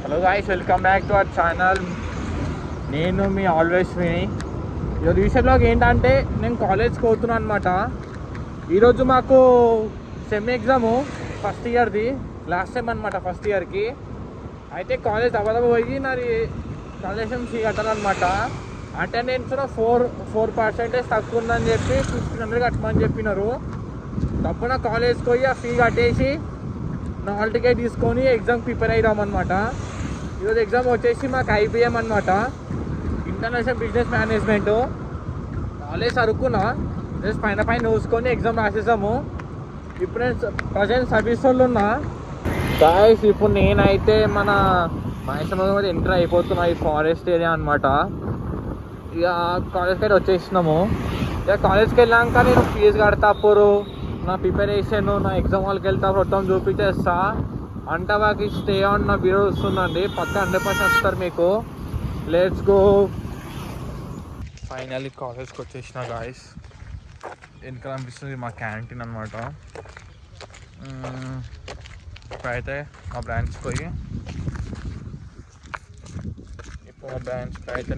Hello guys, welcome back to our channel. నేను me always విని. ఈరోజు విషయంలోకి ఏంటంటే నేను కాలేజ్కి పోతున్నాను అనమాట. ఈరోజు మాకు సెమ్ ఎగ్జాము ఫస్ట్ ఇయర్ది, లాస్ట్ టైం అనమాట ఫస్ట్ ఇయర్కి. అయితే కాలేజ్ అవైలబుల్ పోయి నాది కాలేజ్ ఫీ కట్టాలన్నమాట. అటెండెన్స్ కూడా 4% తక్కువ ఉందని చెప్పి 1500 కట్టమని చెప్పినారు. తప్పున కాలేజ్కి పోయి ఆ ఫీ కట్టేసి నా హాల్ టికెట్ తీసుకొని ఎగ్జామ్ ప్రిపేర్ అయ్యామన్నమాట. ఈరోజు ఎగ్జామ్ వచ్చేసి మాకు IBM అనమాట, ఇంటర్నేషనల్ బిజినెస్ మేనేజ్మెంట్. కాలేజ్ అరుకున్నా జస్ట్ పైన చూసుకొని ఎగ్జామ్ రాసేసాము. ఇప్పుడు నేను ప్రజెంట్ సర్వీస్ వాళ్ళు ఉన్నా గాయ్స్. ఇప్పుడు నేనైతే మన మహేశ్వరం మీద ఎంటర్ అయిపోతున్నా, ఈ ఫారెస్ట్ ఏరియా అనమాట. ఇక కాలేజ్కి అయితే వచ్చేసినాము. ఇక కాలేజ్కి వెళ్ళాక నేను ఫీజు కడతాప్పుడు నా ప్రిపరేషన్, నా ఎగ్జామ్ హాల్కి వెళ్తా మొత్తం చూపించేస్తా. అంటవాకి స్టే ఆన్ నా వీడియో వస్తుందండి, పక్క 100% వస్తారు మీకు. Let's go. ఫైనల్లీ కాలేజ్కి వచ్చేసిన గాయస్. వెనక అనిపిస్తుంది మా క్యాంటీన్ అనమాట. ఇప్పుడైతే మా బ్రాంచ్కి పోయి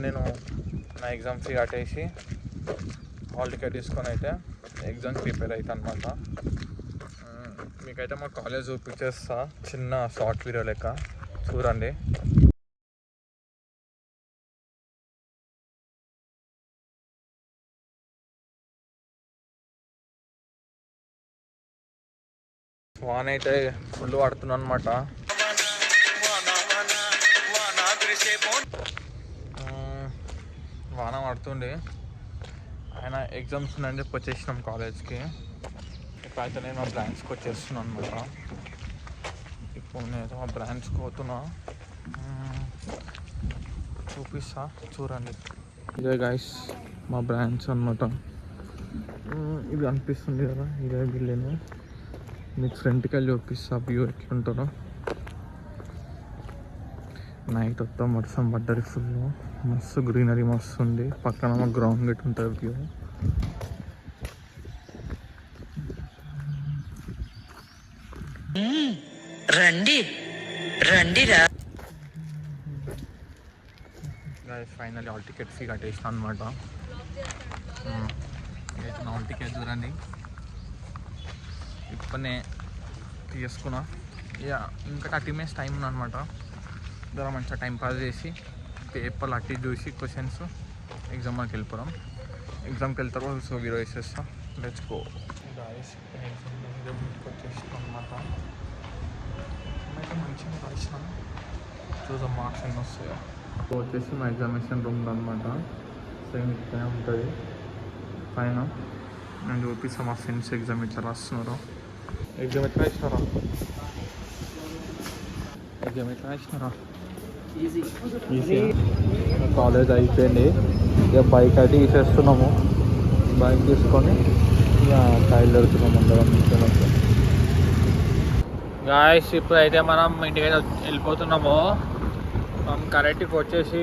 నేను నా ఎగ్జామ్ ఫీ కట్టేసి హాల్ టికెట్ తీసుకొని అయితే ఎగ్జామ్ ప్రిపేర్ అవుతాను అనమాట. మీకైతే మా కాలేజ్ చూపించేస్తా, చిన్న షార్ట్ వీడియో లెక్క చూడండి. వాన అయితే ఫుల్ పడుతున్నాను అనమాట. వాన పడుతుండే, ఆయన ఎగ్జామ్స్ ఉన్నాయని చెప్పి వచ్చేసినాం కాలేజ్కి. ఇప్పుడైతే నేను మా బ్రాంచ్కి వచ్చేస్తున్నాను అనమాట. ఇప్పుడు నేను మా బ్రాంచ్కి పోతున్నా, చూపిస్తా చూడండి. ఇదే గైస్ మా బ్రాంచ్ అనమాట. ఇది అనిపిస్తుంది కదా, ఇదే బిల్డింగ్. మీకు ఫ్రంట్కి వెళ్ళి చూపిస్తా వ్యూ ఎట్లుంటుందో. నైట్ మొత్తం వర్షం పడ్డది, ఫుల్ మస్తు గ్రీనరీ మస్తు ఉంది. పక్కన మా గ్రౌండ్ గట్ ఉంటుంది వ్యూ. రండి రండిరా. ఫైనల్లీ హాల్ టికెట్ ఫీ కట్టేసిన అనమాట. హాల్ టికెట్ చూడండి, ఇప్పుడే తీసుకున్నా. ఇక ఇంకా 30 minutes టైం ఉందన్నమాట. ద్వారా మంచిగా టైం పాస్ చేసి పేపర్లు అట్టి చూసి క్వశ్చన్స్ ఎగ్జామ్కి వెళ్ళిపోవడం. ఎగ్జామ్కి వెళ్తారు సో వీడియో వేసేస్తా. Let's go guys. ఎగ్జామ్కి వచ్చేస్తాం అనమాట. అయితే మంచిగా రాసినాం, చూద్దాం మార్క్స్ ఎన్ని వస్తాయో. వచ్చేసి మా ఎగ్జామినేషన్ రూమ్ అనమాట. సేమ్ ఇట్లా ఉంటుంది పైన. నేను చూపిస్తాను మా ఫ్రెండ్స్ ఎగ్జామ్ ఇట్లా రాస్తున్నారు. ఎగ్జామ్ ఎట్లా రాసినారా? ఈజీ. కాలేజ్ అయిపోయింది, ఇక బైక్ అయితే తీసేస్తున్నాము. బైక్ తీసుకొని ఇక కాయలు దొరుకుతున్నాము అందరం. గాయస్ ఇప్పుడు అయితే మనం ఇంటికి వెళ్ళిపోతున్నాము. మనం కరెక్ట్కి వచ్చేసి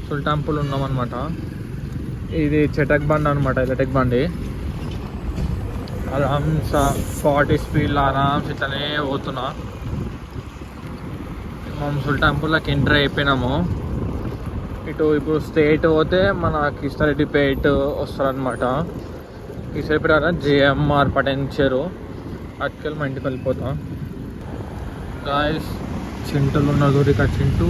సుల్తాన్పూర్ ఉన్నామన్నమాట. ఇది చెటక్ బండి అనమాట, ఎలక్ట్రిక్ బండి. ఆరామ్స్ 40 స్పీడ్లో ఆరామ్స్ ఇట్లనే పోతున్నా. మనం సుల్తాన్పూర్లోకి ఎంటర్ అయిపోయినాము. ఇప్పుడు స్ట్రేట్ పోతే మన కిష్టారెడ్డిపేట వస్తారనమాట. కిష్టారెడ్డిపేట JMR పటెన్షియరు అటుకెళ్ళి మా ఇంటికి వెళ్ళిపోతాం. గాయస్ చింటలు ఉన్నారు ఇక్కడ. చింటూ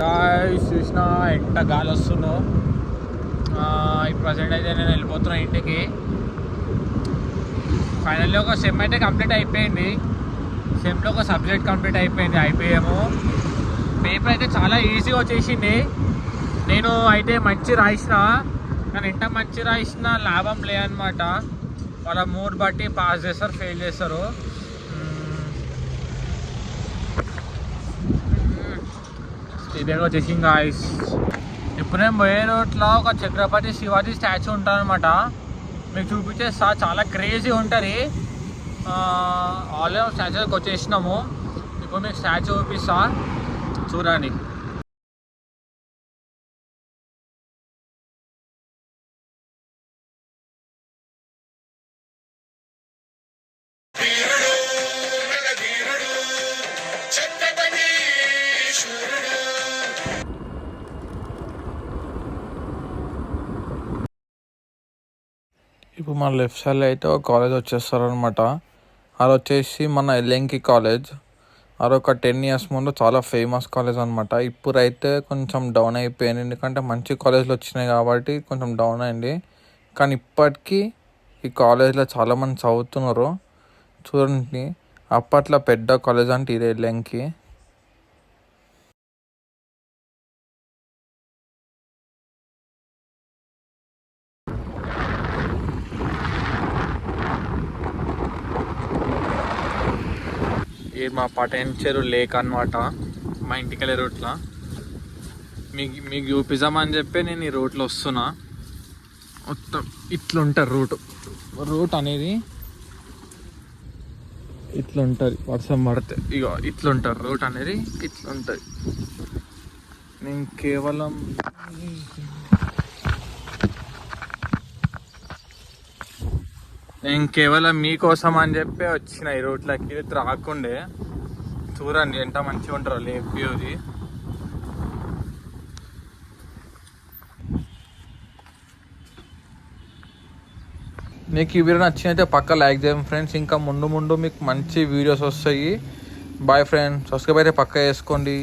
గాయస్ చూసిన ఎంత గాలి వస్తుందో. ఈ ప్రజెంట్ అయితే నేను వెళ్ళిపోతున్నా ఇంటికి. ఫైనల్లీ ఒక సెమ్ అయితే కంప్లీట్ అయిపోయింది. సెమ్లో ఒక సబ్జెక్ట్ కంప్లీట్ అయిపోయింది, IBM. పేపర్ అయితే చాలా ఈజీగా వచ్చేసింది. నేను అయితే మంచి రాసిన, కానీ ఎంత మంచి రాసిన లాభం లేదనమాట. వాళ్ళ మూడ్ బట్టి పాస్ చేస్తారు, ఫెయిల్ చేస్తారు. ఇదే వచ్చేసి గాయ్స్. ఇప్పుడు నేను పోయే రోడ్లో ఒక ఛత్రపతి శివాజీ స్టాచ్యూ ఉంటుందన్నమాట. మీకు చూపించేస్తా, చాలా క్రేజీ ఉంటుంది. ఆల్రెడీ స్టాచ్యూకి వచ్చేసినాము. ఇప్పుడు మీకు స్టాచ్యూ చూపిస్తా చూడండి. వీరుడు ఇప్పుడు మన లెఫ్ట్ సైడ్లో అయితే ఒక కాలేజ్ వచ్చేస్తారనమాట. అది వచ్చేసి మన ఎల్ఎంకి కాలేజ్. అదొక 10 years ముందు చాలా ఫేమస్ కాలేజ్ అనమాట. ఇప్పుడైతే కొంచెం డౌన్ అయిపోయింది, ఎందుకంటే మంచి కాలేజ్లు వచ్చినాయి కాబట్టి కొంచెం డౌన్ అయింది. కానీ ఇప్పటికీ ఈ కాలేజ్లో చాలామంది చదువుతున్నారు. చూడండి, అప్పట్లో పెద్ద కాలేజ్ అంటే ఇదే ఎల్ఎంకి. ఇది మా పటాన్చెరు లేక్ అనమాట. మా ఇంటికి వెళ్ళే రూట్లో మీకు చూపిద్దామని చెప్పి నేను ఈ రూట్లో వస్తున్నా. మొత్తం ఇట్లుంటుంది రూట్ అనేది ఇట్లుంటుంది. వర్షం పడితే ఇక ఇట్లుంటుంది రూట్ అనేది ఇట్లుంటుంది. నేను కేవలం మీకోసం అని చెప్పి వచ్చిన ఈ రూట్లకి రాకుండే. చూడండి ఎంత మంచిగా ఉంటారో లేక్ వ్యూది. మీకు ఈ వీడియో నచ్చినైతే పక్క లైక్ చేయండి ఫ్రెండ్స్. ఇంకా ముందు మీకు మంచి వీడియోస్ వస్తాయి. Bye friends. సబ్స్క్రైబ్ అయితే పక్క చేసుకోండి.